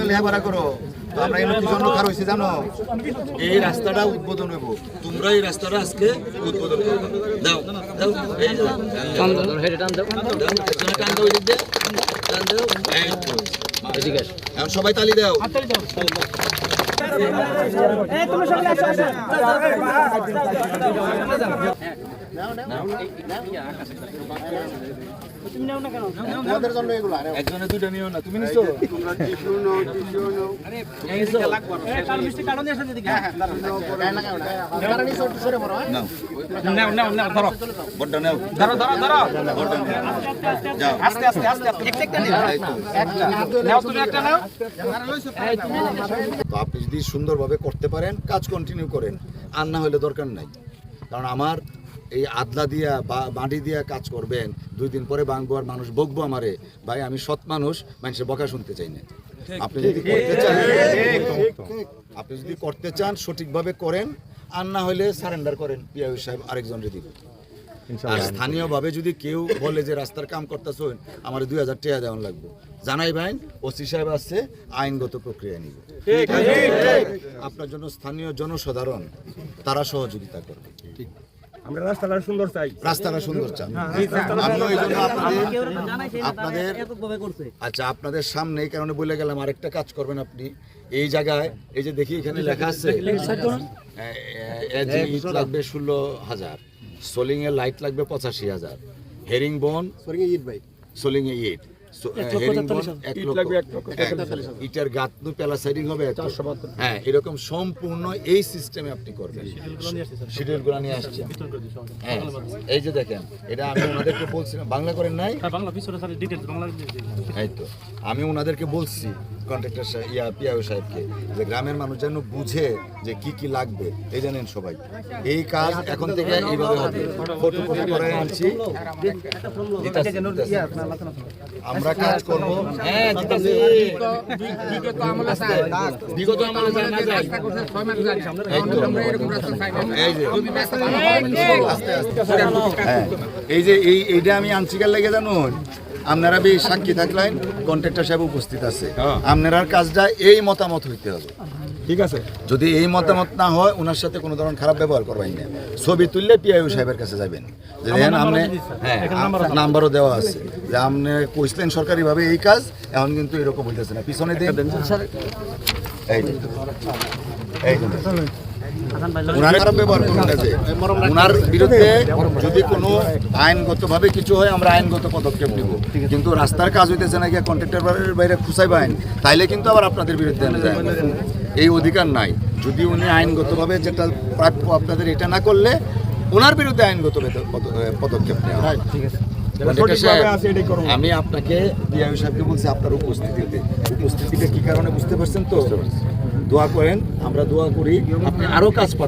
লেখাপড়া করো, তো আমরা এখানে কি জন্য খারাপ হয়েছে জানো? এই রাস্তাটা উদ্বোধন হইব, তোমরা এই রাস্তাটা আজকে উদ্বোধন করবে। দাও দাও, এই যে টান দাও, টান দাও, টান দাও, এদিক দিয়ে টান দাও, এই তো এদিকে আসো। এখন সবাই তালি দাও। এই তুমি সবাই আসো, আসো। তুমি নাও না কেন? তোমাদের জন্য এগুলো একজনে দুইটা নিও না, তুমি নিছো? তোমরা টিস্যু নাও, টিস্যু নাও। আরে এই যে লাগবে। এই কাল মিষ্টি কাটন দিয়ে আসতে দিকে। হ্যাঁ হ্যাঁ, না কেন না। কারণ নিছো একটু সরে পড়ো। নাও নাও নাও, ধরো বড়টা নাও, ধরো ধরো ধরো, বড়টা যাও, আস্তে আস্তে আস্তে, একটা নাও, একটা নাও, তুমি একটা নাও। তো আপনি যদি সুন্দরভাবে করতে পারেন, কাজ কন্টিনিউ করেন, আর না হলে দরকার নাই। কারণ আমার এই আদলা দিয়া বা মাটি দিয়া কাজ করবেন, 2 দিন পরে ভাঙবো আর মানুষ বকবো আমারে, ভাই আমি সৎ মানুষ, মানুষের বকা শুনতে চাই না। আপনি যদি করতে চান, আপনি যদি করতে চান সঠিকভাবে করেন, আর না হলে সারেন্ডার করেন, পিয়াউ সাহেব আরেকজন রেডি। আর স্থানীয়ভাবে যদি কেউ বলে যে রাস্তার কাম করতেছেন, আমার 2000 টাকা দেওয়ান লাগবে, জানাই ভাই, ওসি সাহেব আসছে, আইনগত প্রক্রিয়া নিব। আপনার জন্য স্থানীয় জনসাধারণ তারা সহযোগিতা করবে। আমরা রাস্তাটা সুন্দর চাই, রাস্তাটা সুন্দর চান। আমি ওই জন্য আপনাদের আচ্ছা আপনাদের সামনে এই কারণে বলে গেলাম, আরেকটা কাজ করবেন আপনি এই জায়গায়, এই যে দেখি এখানে লেখা আছে ইট লাগবে 16,000, সোলিং এর লাইট লাগবে 85,000, হেরিং বোন সোলিং এ ইট, হেরিং বোন 1 লক্ষ, ইটার গাঁথনি পেলা সাইডিং হবে 100। হ্যাঁ, এরকম সম্পূর্ণ এই সিস্টেমে আপনি করবেন। শিডিউলগুলো নিয়ে আসছি। হ্যাঁ, এই যে দেখেন, এটা আমি ওনাদেরকে বলছিলাম, বাংলা করেন নাই? এই তো আমি ওনাদেরকে বলছি, কন্ট্রাক্টর পিয়াউ সাহেবকে, যে গ্রামের মানুষ যেন বুঝে যে কি কি লাগবে। এই জানেন সবাই, এই কাজ এখন থেকে এইভাবে হবে। ফটোকপি করে আনছি, আমরা কাজ করবো। হ্যাঁ, বিগত আমলে জানা যায়। এই যে এইটা আমি আনছিকার লেগে জানুন, আপনারা বেশ সাক্ষী থাকলেন, কন্ট্রাক্টর সাহেব উপস্থিত আছে, আপনার কাজটা এই মতামত হইতে হবে। ঠিক আছে, যদি এই মতামত না হয়, ওনার সাথে কোনো ধরনের খারাপ ব্যবহার করবেন না। ছবি তুললে পিআইও সাহেবের কাছে যাবেন, যে দেখেন আপনি, হ্যাঁ নাম্বারও দেওয়া আছে, যে আপনি কইছিলেন সরকারিভাবে এই কাজ, এখন কিন্তু এরকম হইতেছে না। পিছনে দিন ওনার খারাপ ব্যবহার করুন না, যে ওনার বিরুদ্ধে যদি কোনো আইনগতভাবে কিছু হয়, আমরা আইনগত পদক্ষেপ নিব। কিন্তু রাস্তার কাজ হইতেছে না, গিয়ে কন্ট্রাক্টরের বাইরে খুঁচাই বাইন, তাইলে কিন্তু আবার আপনাদের বিরুদ্ধে আনা যায়। এই অধিকার নাই। যদি উনি আইনগতভাবে যেটা প্রাপ্য আপনাদের এটা না করলে, ওনার বিরুদ্ধে আইনগত পদক্ষেপ নেওয়া হয়। আমি আপনাকে পিআইও সাহেবকে বলছি, আপনার উপস্থিতিটা কি কারণে বুঝতে পারছেন তো? দোয়া করেন, আমরা দোয়া করি, আপনি আরো কাজ পাবেন।